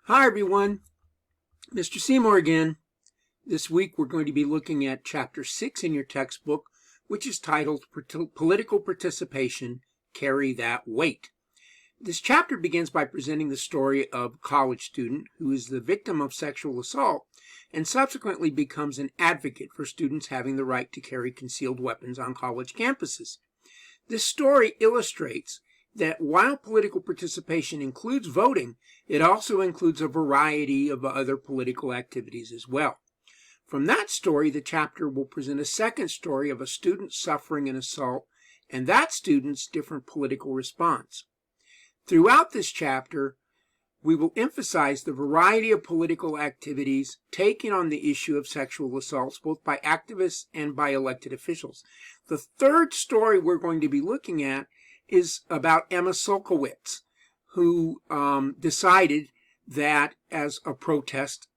Hi everyone, Mr. Seymour again. This week we're going to be looking at Chapter 6 in your textbook, which is titled Political Participation, Carry That Weight. This chapter begins by presenting the story of a college student who is the victim of sexual assault and subsequently becomes an advocate for students having the right to carry concealed weapons on college campuses. This story illustrates that while political participation includes voting, it also includes a variety of other political activities as well. From that story, the chapter will present a second story of a student suffering an assault and that student's different political response. Throughout this chapter, we will emphasize the variety of political activities taken on the issue of sexual assaults, both by activists and by elected officials. The third story we're going to be looking at is about Emma Sulkowicz, who decided that as a protest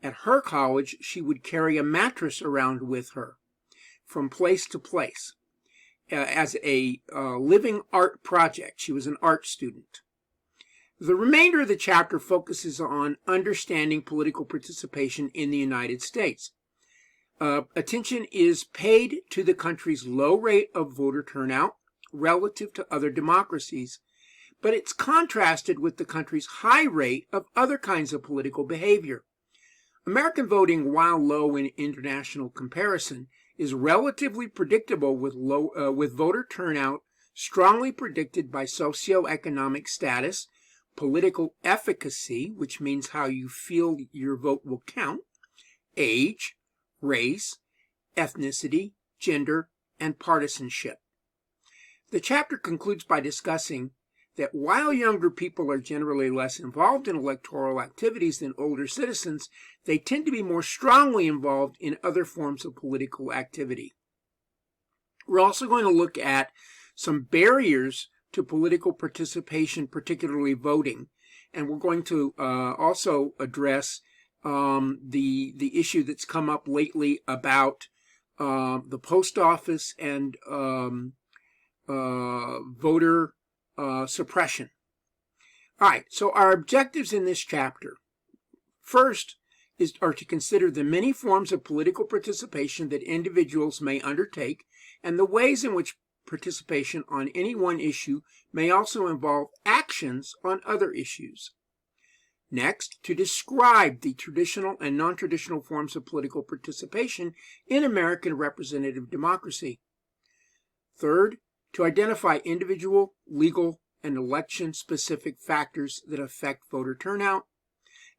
at her college, she would carry a mattress around with her from place to place as a living art project. She was an art student. The remainder of the chapter focuses on understanding political participation in the United States. Attention is paid to the country's low rate of voter turnout relative to other democracies, but it's contrasted with the country's high rate of other kinds of political behavior. American voting, while low in international comparison, is relatively predictable with voter turnout strongly predicted by socioeconomic status, political efficacy, which means how you feel your vote will count, age, race, ethnicity, gender, and partisanship. The chapter concludes by discussing that while younger people are generally less involved in electoral activities than older citizens, they tend to be more strongly involved in other forms of political activity. We're also going to look at some barriers to political participation, particularly voting, and we're going to also address the issue that's come up lately about the post office and voter suppression. All right, so our objectives in this chapter, first, are to consider the many forms of political participation that individuals may undertake and the ways in which participation on any one issue may also involve actions on other issues. Next, to describe the traditional and non-traditional forms of political participation in American representative democracy. Third, to identify individual, legal, and election-specific factors that affect voter turnout.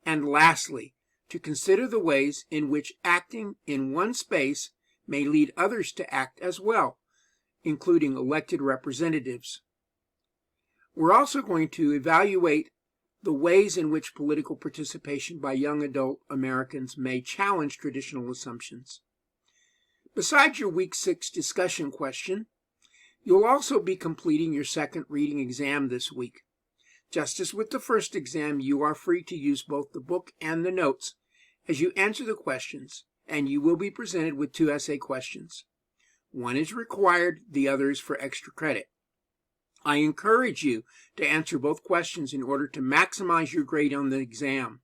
And lastly, to consider the ways in which acting in one space may lead others to act as well, including elected representatives. We're also going to evaluate the ways in which political participation by young adult Americans may challenge traditional assumptions. Besides your Week 6 discussion question, you'll also be completing your second reading exam this week. Just as with the first exam, you are free to use both the book and the notes as you answer the questions, and you will be presented with 2 essay questions. One is required, the other is for extra credit. I encourage you to answer both questions in order to maximize your grade on the exam.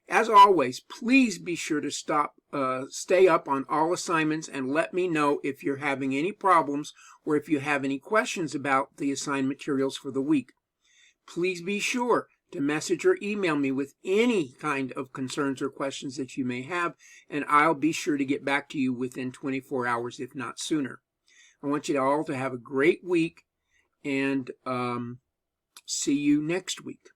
As always, please be sure to stay up on all assignments and let me know if you're having any problems or if you have any questions about the assigned materials for the week. Please be sure to message or email me with any kind of concerns or questions that you may have, and I'll be sure to get back to you within 24 hours, if not sooner. I want you all to have a great week, and see you next week.